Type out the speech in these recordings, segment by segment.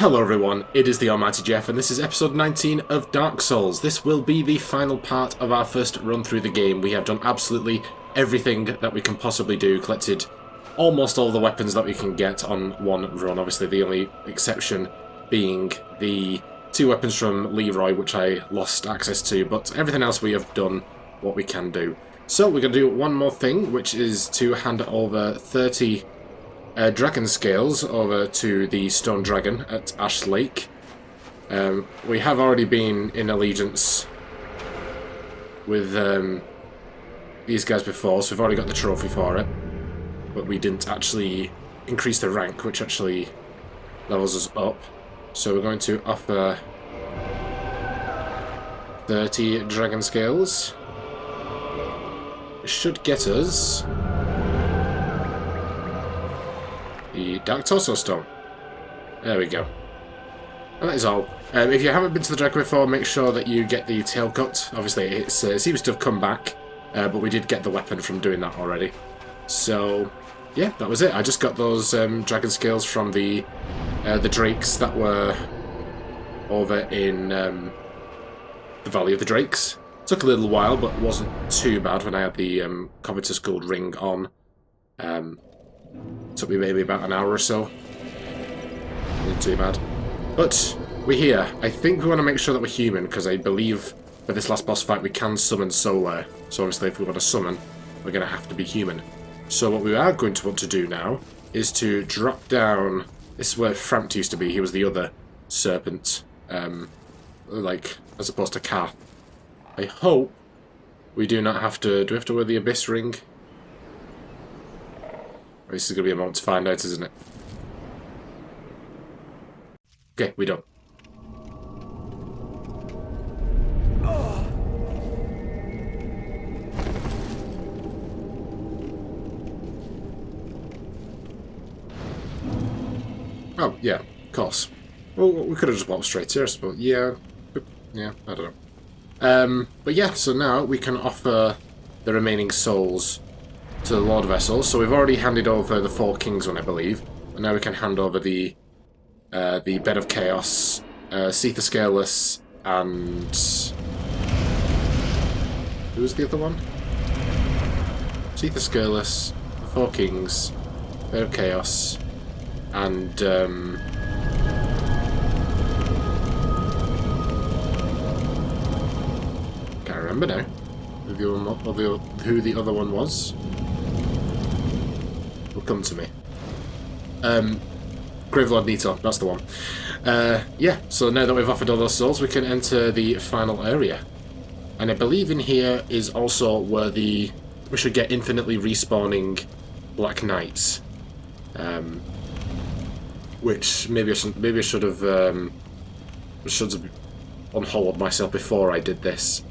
Hello everyone, it is the Almighty Jeff, and this is episode 19 of Dark Souls. This will be the final part of our first run through the game. We have done absolutely everything that we can possibly do, collected almost all the weapons that we can get on one run. Obviously the only exception being the two weapons from Leroy, which I lost access to, but everything else we have done what we can do. So we're going to do one more thing, which is to hand over 30 dragon scales over to the stone dragon at Ash Lake. We have already been in allegiance with these guys before, so we've already got the trophy for it, but we didn't actually increase the rank, which actually levels us up. So we're going to offer 30 dragon scales. It should get us the Dark Torso Stone. There we go. And that is all. If you haven't been to the dragon before, make sure that you get the tail cut. Obviously, it seems to have come back, but we did get the weapon from doing that already. So, yeah, that was it. I just got those dragon scales from the drakes that were over in the Valley of the Drakes. Took a little while, but wasn't too bad when I had the Covetous Gold ring on. Took me maybe about an hour or so. Not too bad. But we're here. I think we want to make sure that we're human, because I believe for this last boss fight we can summon Solar. So obviously if we want to summon, we're going to have to be human. So what we are going to want to do now is to drop down. This is where Frampt used to be. He was the other serpent. Like, as opposed to Kath. I hope we do not have to... Do we have to wear the Abyss ring? This is going to be a moment to find out, isn't it? Okay, we don't. Oh, yeah, of course. Well, we could have just walked straight here, I suppose. Yeah, I don't know. But yeah, so now we can offer the remaining souls to the Lordvessel. So we've already handed over the Four Kings one, I believe. And now we can hand over the Bed of Chaos, Seether Scaleless, and... who's the other one? Seether Scaleless, the Four Kings, Bed of Chaos, and... can't remember now who the other one was. Will come to me. Gravelord Nito, that's the one. Yeah, so now that we've offered all those souls, we can enter the final area. And I believe in here is also where we should get infinitely respawning Black Knights. Which maybe I should have unhollowed myself before I did this.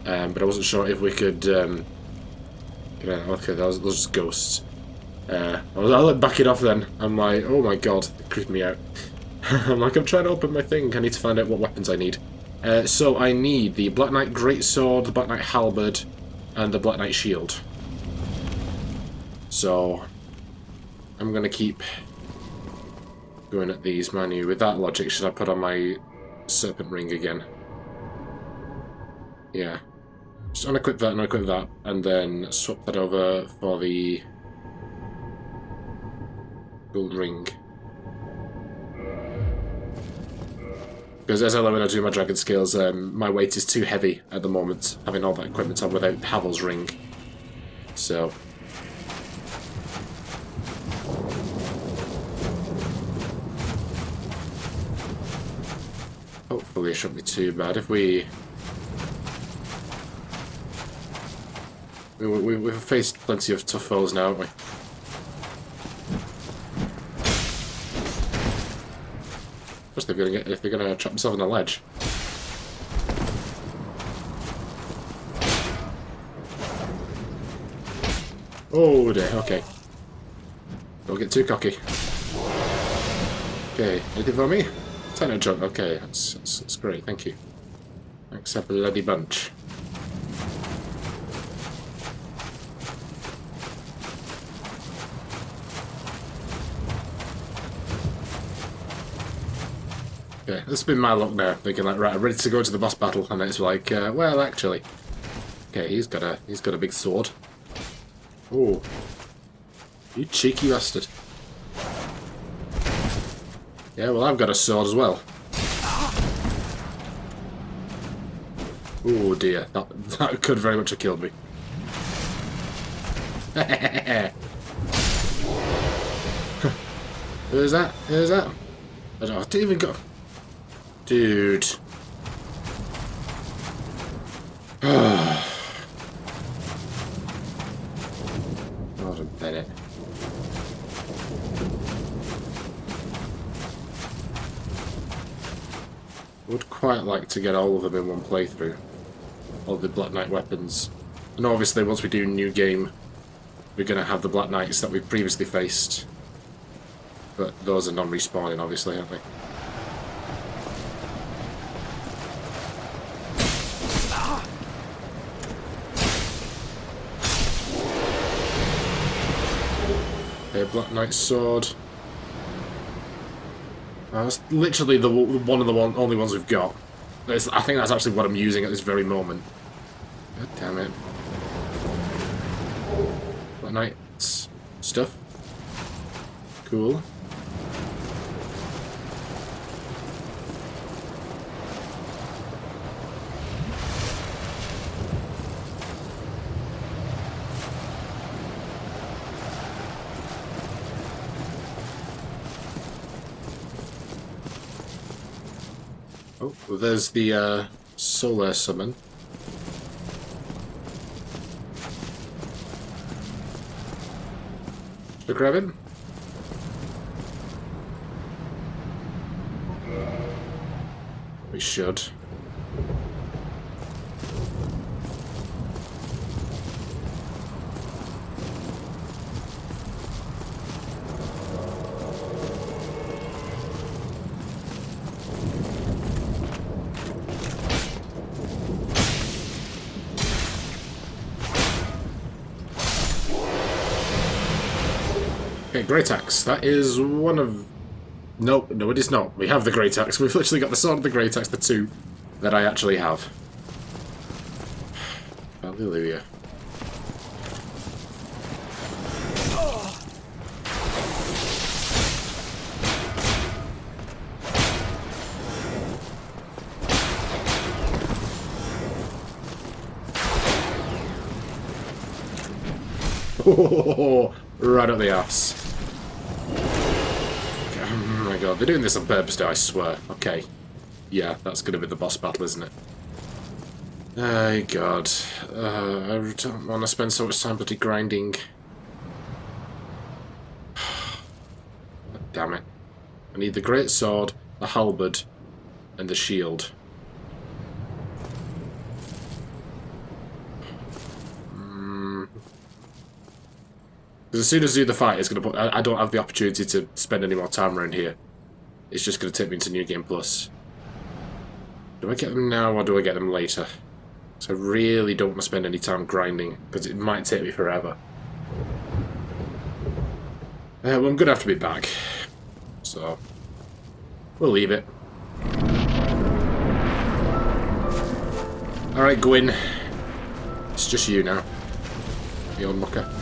But I wasn't sure if we could okay, those are just ghosts. I'll let back it off then. I'm like, oh my god, it creeped me out. I'm like, I'm trying to open my thing. I need to find out what weapons I need. So I need the Black Knight Greatsword, the Black Knight Halberd, and the Black Knight Shield. So I'm going to keep going at these. Mind you, with that logic, should I put on my Serpent Ring again? Yeah. Just unequip that and unequip that, and then swap that over for the gold ring. Because as I know when I do my dragon scales, my weight is too heavy at the moment, having all that equipment on without Havel's ring. So... hopefully it shouldn't be too bad. If we've faced plenty of tough foes now, haven't we? If they're gonna trap themselves on a ledge. Oh dear, okay. Don't get too cocky. Okay, anything for me? Tenor junk, okay, that's great, thank you. Thanks a bloody bunch. Okay, this has been my luck now. Thinking like, right, I'm ready to go to the boss battle, and it's like, well, actually, okay, he's got a big sword. Oh, you cheeky bastard! Yeah, well, I've got a sword as well. Oh dear, that could very much have killed me. Who's that? Who's that? I didn't even go. Dude. God, Bennett. Would quite like to get all of them in one playthrough. All the Black Knight weapons. And obviously once we do new game, we're going to have the Black Knights that we've previously faced. But those are non-respawning, obviously, aren't they? Okay, Black Knight sword. That's literally one of the only ones we've got. I think that's actually what I'm using at this very moment. God damn it. Black Knight's stuff. Cool. Oh, well, there's the solar summon. Should I grab him? We should. Okay, Great Axe. That is one of... No, it is not. We have the Great Axe. We've literally got the Sword of the Great Axe, the two that I actually have. Hallelujah. Oh, right up the ass. Oh my god, they're doing this on purpose now, I swear. Okay. Yeah, that's going to be the boss battle, isn't it? Oh god. I don't want to spend so much time bloody grinding. Damn it. I need the great sword, the halberd, and the shield. Because as soon as I do the fight, it's going to put... I don't have the opportunity to spend any more time around here. It's just going to take me into New Game Plus. Do I get them now or do I get them later? So I really don't want to spend any time grinding, because it might take me forever. Well, I'm going to have to be back. So, we'll leave it. Alright, Gwyn. It's just you now. The old mucker.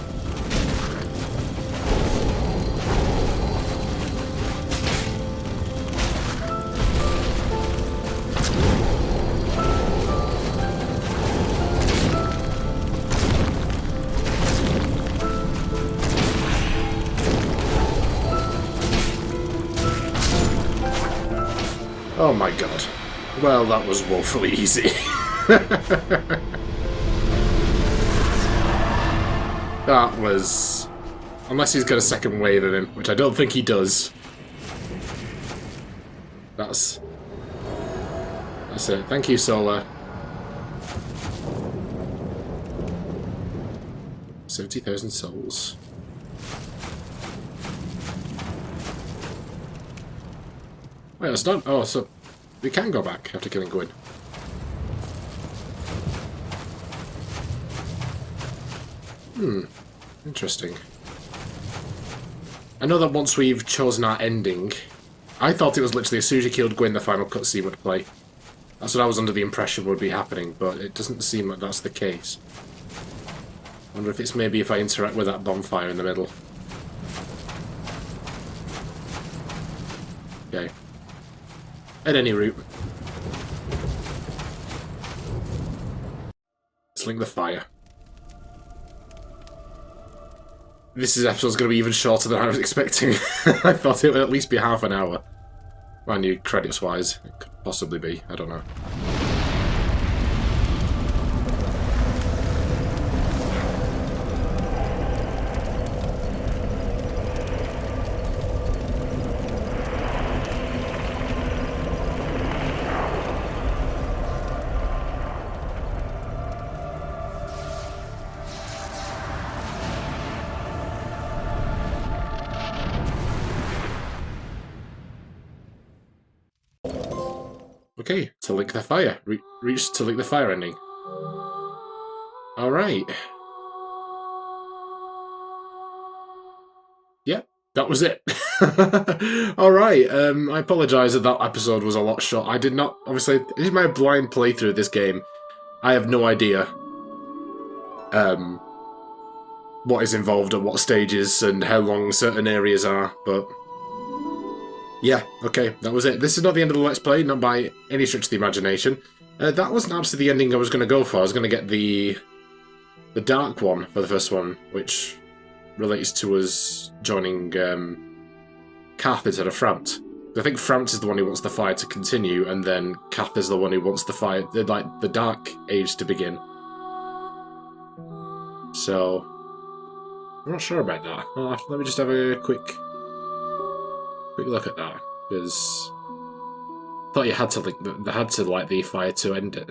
Oh my god. Well, that was woefully easy. That was... Unless he's got a second wave of him, which I don't think he does. That's it. Thank you, Solar. 70,000 souls. Wait, that's not... Oh, so... We can go back after killing Gwyn. Interesting. I know that once we've chosen our ending, I thought it was literally as soon as you killed Gwyn, the final cutscene would play. That's what I was under the impression would be happening, but it doesn't seem like that's the case. I wonder if it's maybe if I interact with that bonfire in the middle. Okay. At any rate. Let's link the fire. This episode's going to be even shorter than I was expecting. I thought it would at least be half an hour. Well, I knew credits-wise. It could possibly be. I don't know. Okay, to link the fire. Reach to link the fire ending. Alright. Yeah, that was it. Alright, I apologise that that episode was a lot short. I did not, obviously, this is my blind playthrough of this game. I have no idea what is involved at what stages and how long certain areas are, but yeah, okay, that was it. This is not the end of the Let's Play, not by any stretch of the imagination. That wasn't actually the ending I was going to go for. I was going to get the dark one for the first one, which relates to us joining Kath instead of Framt. I think Framt is the one who wants the fire to continue, and then Kath is the one who wants the fire, like the Dark Age to begin. So, I'm not sure about that. Well, let me just have a quick look at that, because I thought you had to light the fire to end it.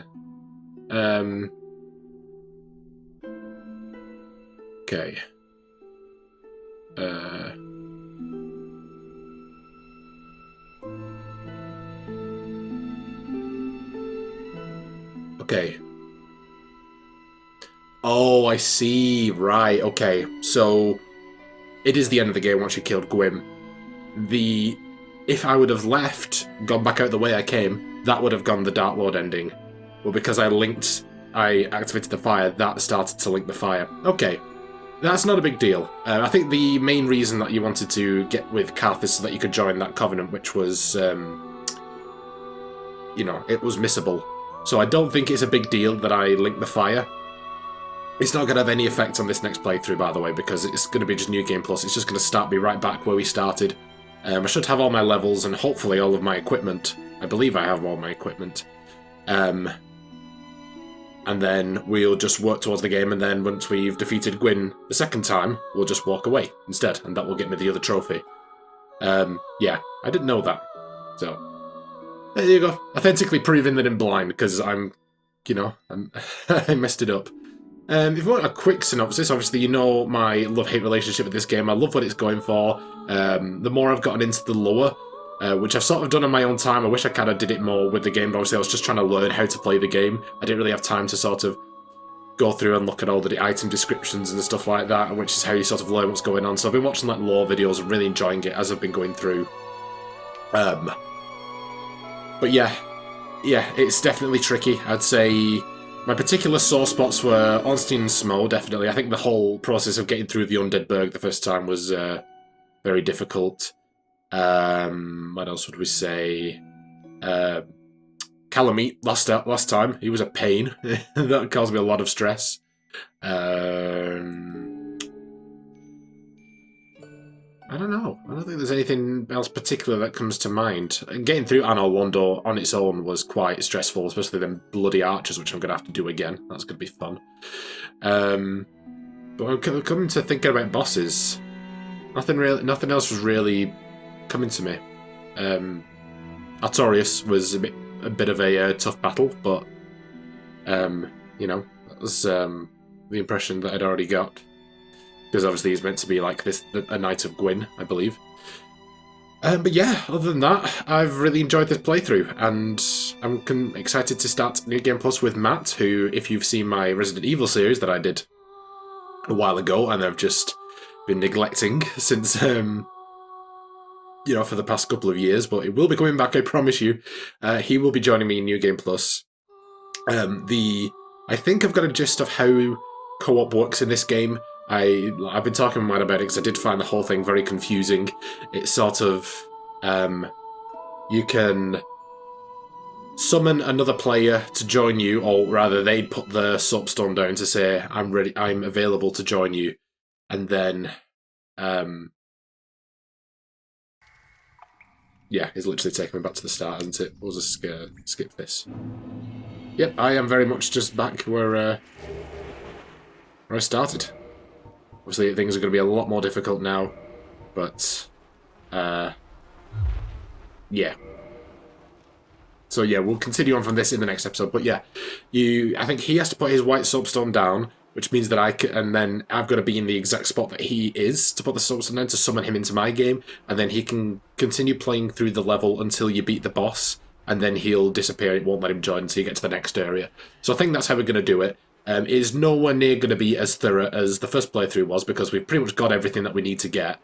Okay. Okay. Oh, I see. Right, okay. So, it is the end of the game once you killed Gwyn. If I would have left, gone back out the way I came, that would have gone the Dark Lord ending. But because I activated the fire, that started to link the fire. Okay. That's not a big deal. I think the main reason that you wanted to get with Kath is so that you could join that covenant, which was, you know, it was missable. So I don't think it's a big deal that I linked the fire. It's not going to have any effect on this next playthrough, by the way, because it's going to be just New Game Plus. It's just going to start me right back where we started. I should have all my levels and hopefully all of my equipment. I believe I have all my equipment. And then we'll just work towards the game, and then once we've defeated Gwyn the second time, we'll just walk away instead, and that will get me the other trophy. Yeah, I didn't know that. So, there you go. Authentically proving that I'm blind, because I messed it up. If you want a quick synopsis, obviously you know my love-hate relationship with this game. I love what it's going for. The more I've gotten into the lore, which I've sort of done on my own time. I wish I kind of did it more with the game, but obviously I was just trying to learn how to play the game. I didn't really have time to sort of go through and look at all the item descriptions and stuff like that, which is how you sort of learn what's going on. So I've been watching like lore videos and really enjoying it as I've been going through. But yeah, it's definitely tricky. I'd say my particular sore spots were Ornstein and Smo, definitely. I think the whole process of getting through the Undead Burg the first time was very difficult. What else would we say? Calamite last time. He was a pain. That caused me a lot of stress. I don't know. I don't think there's anything else particular that comes to mind. And getting through Anor Londo on its own was quite stressful, especially them bloody archers, which I'm going to have to do again. That's going to be fun. But coming to thinking about bosses, nothing else was really coming to me. Artorias was a bit of a tough battle, but you know, that was the impression that I'd already got. Because obviously he's meant to be like a Knight of Gwyn, I believe. But yeah, other than that, I've really enjoyed this playthrough, and I'm excited to start New Game Plus with Matt, who, if you've seen my Resident Evil series that I did a while ago, and I've just been neglecting since you know, for the past couple of years, but it will be coming back, I promise you. He will be joining me in New Game Plus. I think I've got a gist of how co-op works in this game. I've been talking with Matt about it because I did find the whole thing very confusing. It's sort of, you can summon another player to join you, or rather they'd put the soapstone down to say, I'm ready, I'm available to join you. And then, yeah, it's literally taking me back to the start, isn't it? We'll just skip this. Yep, I am very much just back where I started. Obviously, things are going to be a lot more difficult now, but yeah. So yeah, we'll continue on from this in the next episode. But yeah, I think he has to put his white soapstone down, which means that and then I've got to be in the exact spot that he is to put the soapstone down to summon him into my game, and then he can continue playing through the level until you beat the boss, and then he'll disappear. It won't let him join until you get to the next area. So I think that's how we're going to do it. It is nowhere near going to be as thorough as the first playthrough was, because we've pretty much got everything that we need to get.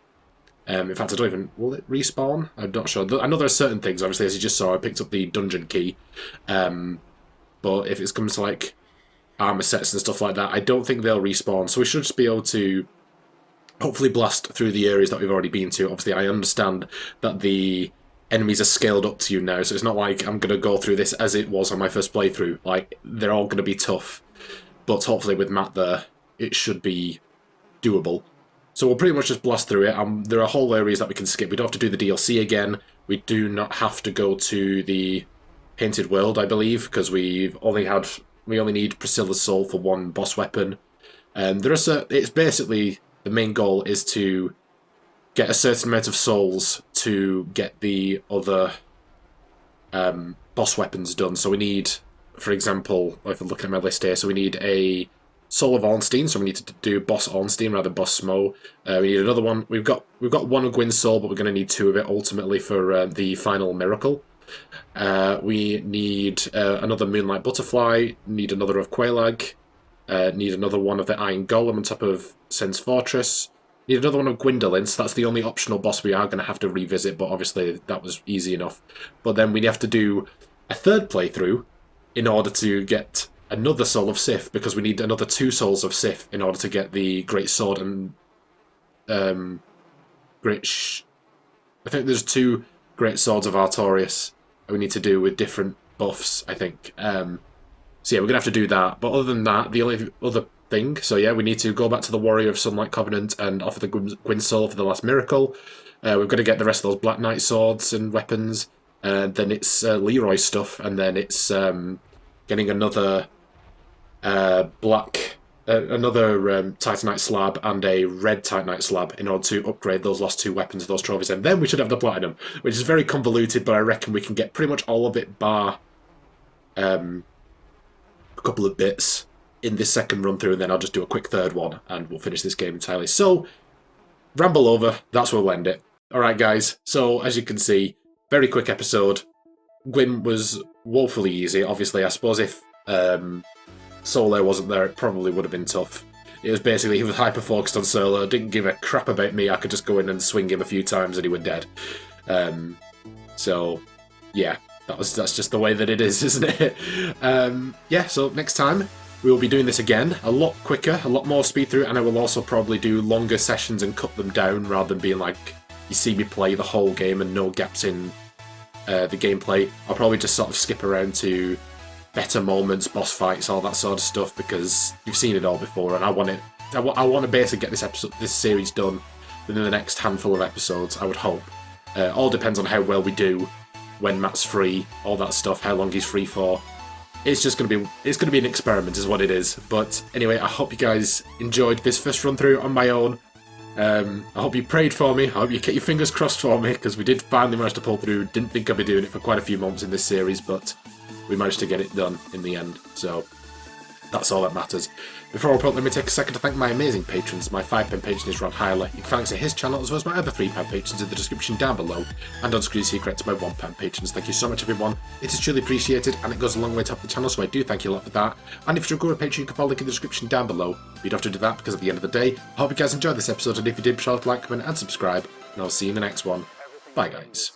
In fact, I don't even... Will it respawn? I'm not sure. I know there are certain things, obviously, as you just saw, I picked up the dungeon key. But if it comes to, like, armor sets and stuff like that, I don't think they'll respawn. So we should just be able to hopefully blast through the areas that we've already been to. Obviously, I understand that the enemies are scaled up to you now, so it's not like I'm going to go through this as it was on my first playthrough. Like, they're all going to be tough. But hopefully with Matt there, it should be doable. So we'll pretty much just blast through it. There are whole areas that we can skip. We don't have to do the DLC again. We do not have to go to the Painted World, I believe, because we only need Priscilla's soul for one boss weapon. It's basically, the main goal is to get a certain amount of souls to get the other boss weapons done. So we need, for example, if I'm looking at my list here, so we need a Soul of Ornstein, so we need to do Boss Ornstein rather than Boss Smo. We need another one. We've got one of Gwyn's soul, but we're going to need two of it ultimately for the final miracle. We need another Moonlight Butterfly. Need another of Quailag. Need another one of the Iron Golem on top of Sen's Fortress. Need another one of Gwendolyn, so that's the only optional boss we are going to have to revisit, but obviously that was easy enough. But then we have to do a third playthrough in order to get another Soul of Sif, because we need another 2 Souls of Sif in order to get the Great Sword and I think there's 2 Great Swords of Artorias that we need to do with different buffs, I think. So yeah, we're going to have to do that. But other than that, the only other thing, so yeah, we need to go back to the Warrior of Sunlight Covenant and offer the Gwyn Soul for the last miracle. We've got to get the rest of those Black Knight swords and weapons. Then it's Leroy stuff, and then it's getting another Titanite slab and a red Titanite slab in order to upgrade those last 2 weapons of those trophies, and then we should have the platinum, which is very convoluted, but I reckon we can get pretty much all of it bar a couple of bits in this second run through, and then I'll just do a quick third one and we'll finish this game entirely. So, ramble over, that's where we'll end it. Alright guys, so as you can see, very quick episode. Gwyn was woefully easy. Obviously, I suppose if Solo wasn't there, it probably would have been tough. It was basically, he was hyper-focused on Solo, didn't give a crap about me, I could just go in and swing him a few times and he was dead. So, yeah, that's just the way that it is, isn't it? Yeah, so next time, we will be doing this again, a lot quicker, a lot more speed through, and I will also probably do longer sessions and cut them down, rather than being like, you see me play the whole game and no gaps in the gameplay. I'll probably just sort of skip around to better moments, boss fights, all that sort of stuff, because you've seen it all before, and I want to basically get this series done within the next handful of episodes, I would hope. All depends on how well we do, when Matt's free, all that stuff, how long he's free for. It's going to be an experiment is what it is. But anyway, I hope you guys enjoyed this first run through on my own. I hope you prayed for me. I hope you get your fingers crossed for me, because we did finally manage to pull through. Didn't think I'd be doing it for quite a few months in this series, but we managed to get it done in the end. So that's all that matters. Before I put, let me take a second to thank my amazing patrons. My £5 patron is Ron Hyler. You can thanks to his channel as well as my other £3 patrons in the description down below. And on screen secret to my £1 patrons. Thank you so much, everyone. It is truly appreciated, and it goes a long way to help the channel, so I do thank you a lot for that. And if you're a good patron, you can follow the link in the description down below. You don't have to do that, because at the end of the day, I hope you guys enjoyed this episode, and if you did, be sure to like, comment, and subscribe. And I'll see you in the next one. Bye, guys.